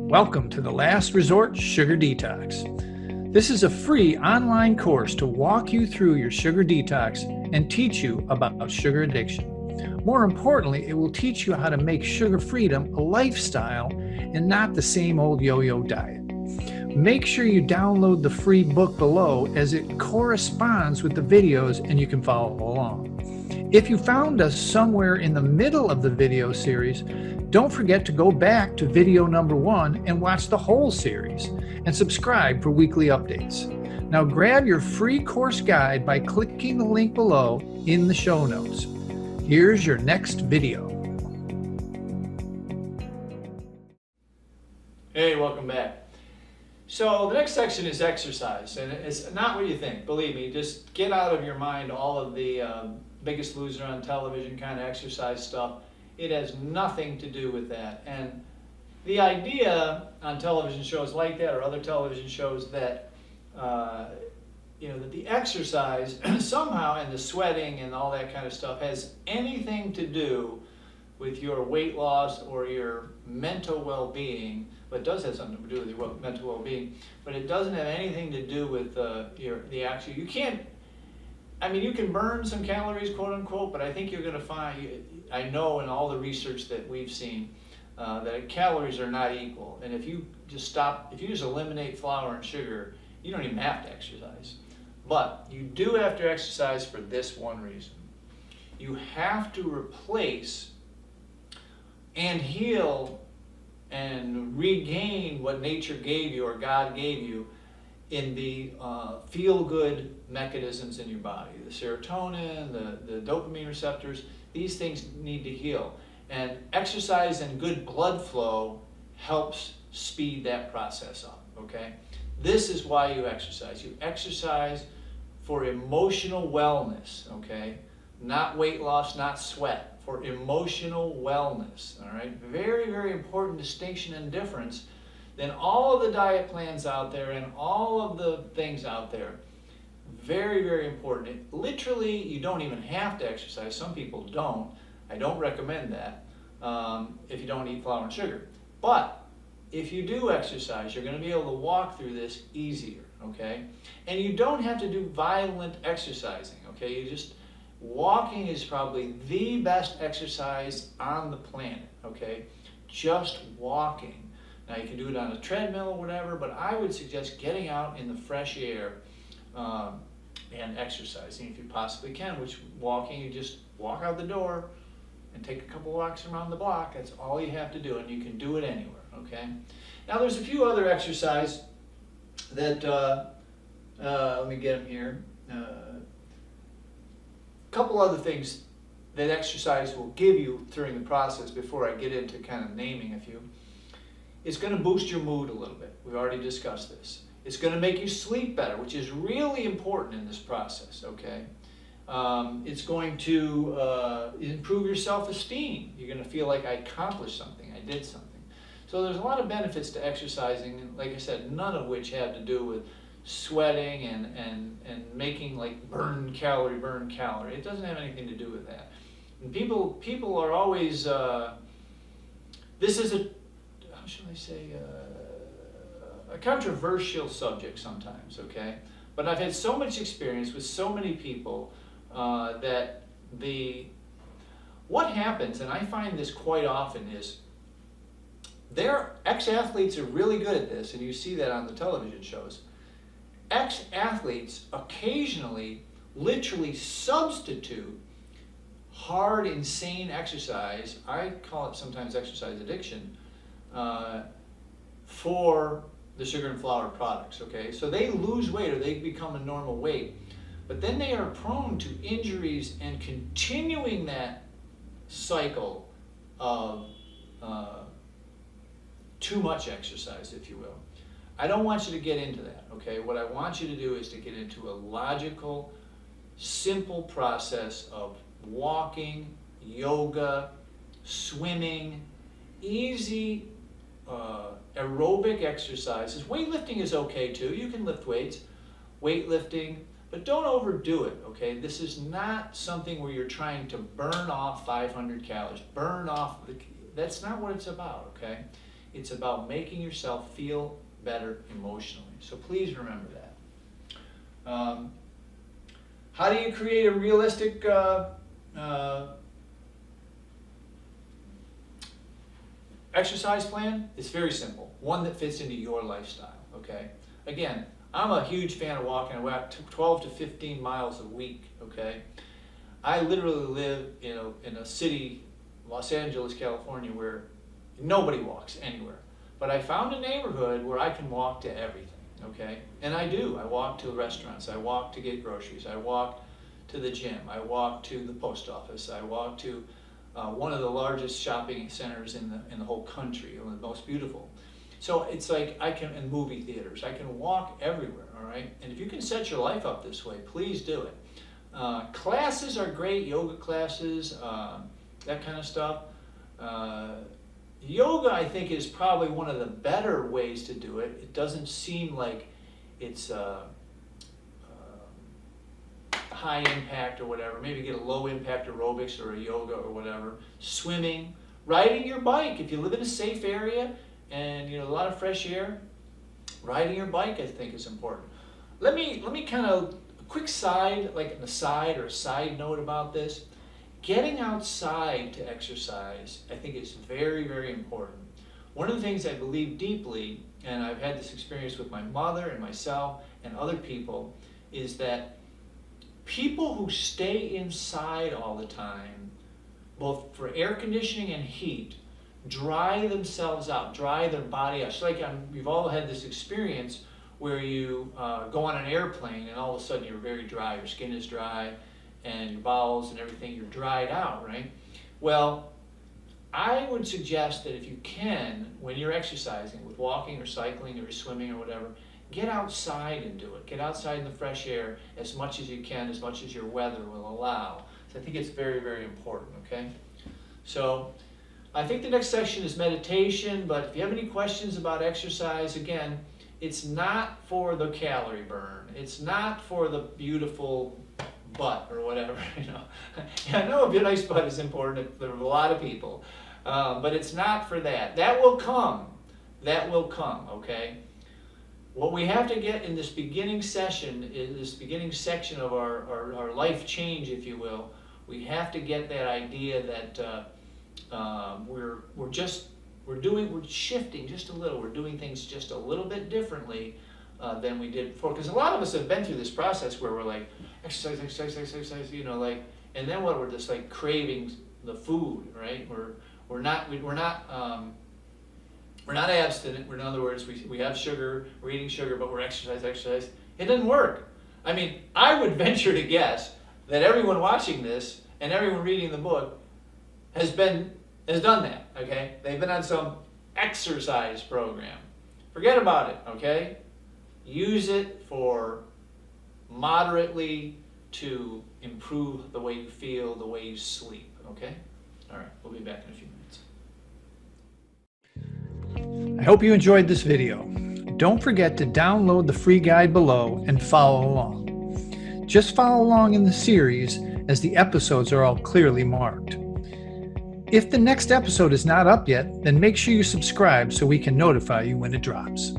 Welcome to the Last Resort Sugar Detox. This is a free online course to walk you through your sugar detox and teach you about sugar addiction. More importantly, it will teach you how to make sugar freedom a lifestyle and not the same old yo-yo diet. Make sure you download the free book below as it corresponds with the videos and you can follow along. If you found us somewhere in the middle of the video series, don't forget to go back to video number 1 and watch the whole series and subscribe for weekly updates. Now grab your free course guide by clicking the link below in the show notes. Here's your next video. Hey, welcome back. So the next section is exercise, and it's not what you think. Believe me, just get out of your mind all of the Biggest Loser on television kind of exercise stuff. It has nothing to do with that. And the idea on television shows like that or other television shows that that the exercise somehow and the sweating and all that kind of stuff has anything to do with your weight loss or your mental well-being. But it does have something to do with your mental well-being, but it doesn't have anything to do with the actual. You can't. I mean, you can burn some calories, quote unquote, but I think you're going to find. I know in all the research that we've seen that calories are not equal, and if you just eliminate flour and sugar, you don't even have to exercise. But you do have to exercise for this one reason: you have to replace and heal and regain what nature gave you or God gave you in the feel-good mechanisms in your body. The serotonin, the dopamine receptors, these things need to heal. And exercise and good blood flow helps speed that process up, okay? This is why you exercise. You exercise for emotional wellness, okay? Not weight loss, not sweat. For emotional wellness, all right? Very, very important distinction and difference than all of the diet plans out there and all of the things out there. Very, very important. Literally, you don't even have to exercise. Some people don't. I don't recommend that if you don't eat flour and sugar. But if you do exercise, you're going to be able to walk through this easier, okay? And you don't have to do violent exercising, okay? Walking is probably the best exercise on the planet, okay? Just walking. Now you can do it on a treadmill or whatever, but I would suggest getting out in the fresh air and exercising if you possibly can, which walking, you just walk out the door and take a couple walks around the block. That's all you have to do, and you can do it anywhere, okay? Now there's a few other exercises that, let me get them here. Couple other things that exercise will give you during the process before I get into kind of naming a few. It's going to boost your mood a little bit. We've already discussed this. It's going to make you sleep better, which is really important in this process, okay? It's going to improve your self-esteem. You're going to feel like I accomplished something, I did something. So there's a lot of benefits to exercising, and like I said, none of which have to do with sweating and making like burn calorie. It doesn't have anything to do with that. And people are always, this is a controversial subject sometimes, okay? But I've had so much experience with so many people that what happens, and I find this quite often, is their ex-athletes are really good at this, and you see that on the television shows. Ex-athletes occasionally literally substitute hard, insane exercise, I call it sometimes exercise addiction, for the sugar and flour products, okay? So they lose weight or they become a normal weight, but then they are prone to injuries and continuing that cycle of too much exercise, if you will. I don't want you to get into that, okay? What I want you to do is to get into a logical, simple process of walking, yoga, swimming, easy aerobic exercises. Weightlifting is okay too. You can lift weights, weightlifting, but don't overdo it, okay? This is not something where you're trying to burn off 500 calories, that's not what it's about, okay? It's about making yourself feel better emotionally. So please remember that. How do you create a realistic exercise plan? It's very simple. One that fits into your lifestyle, okay? Again, I'm a huge fan of walking. I walk 12 to 15 miles a week, okay? I literally live in a city, Los Angeles, California, where nobody walks anywhere. But I found a neighborhood where I can walk to everything, okay? And I do. I walk to restaurants. I walk to get groceries. I walk to the gym. I walk to the post office. I walk to one of the largest shopping centers in the whole country, one of the most beautiful. So it's like and movie theaters. I can walk everywhere, all right? And if you can set your life up this way, please do it. Classes are great, yoga classes, that kind of stuff. Yoga, I think, is probably one of the better ways to do it. It doesn't seem like it's high impact or whatever. Maybe get a low impact aerobics or a yoga or whatever. Swimming, riding your bike. If you live in a safe area and a lot of fresh air, riding your bike, I think, is important. Let me kind of a quick side, like an aside or a side note about this. Getting outside to exercise, I think, is very, very important. One of the things I believe deeply, and I've had this experience with my mother and myself and other people, is that people who stay inside all the time, both for air conditioning and heat, dry themselves out, dry their body out. It's like we've all had this experience where you go on an airplane and all of a sudden you're very dry, your skin is dry, and your bowels and everything, you're dried out, right? Well, I would suggest that if you can, when you're exercising, with walking or cycling or swimming or whatever, get outside and do it. Get outside in the fresh air as much as you can, as much as your weather will allow. So I think it's very, very important, okay? So I think the next section is meditation, but if you have any questions about exercise, again, it's not for the calorie burn. It's not for the beautiful butt or whatever, Yeah, I know a nice butt is important for a lot of people, but it's not for that. That will come. That will come, okay? What we have to get in this beginning session, in this beginning section of our life change, if you will, we have to get that idea that we're shifting just a little. We're doing things just a little bit differently than we did before. Because a lot of us have been through this process where we're like, exercise, and then what? We're just like craving the food, right? We're not abstinent. In other words, we have sugar, we're eating sugar, but we're exercise. It doesn't work. I mean, I would venture to guess that everyone watching this and everyone reading the book has done that, okay? They've been on some exercise program. Forget about it, okay? Use it for moderately to improve the way you feel, the way you sleep, okay? All right, we'll be back in a few minutes. I hope you enjoyed this video. Don't forget to download the free guide below and follow along. Just follow along in the series as the episodes are all clearly marked. If the next episode is not up yet, then make sure you subscribe so we can notify you when it drops.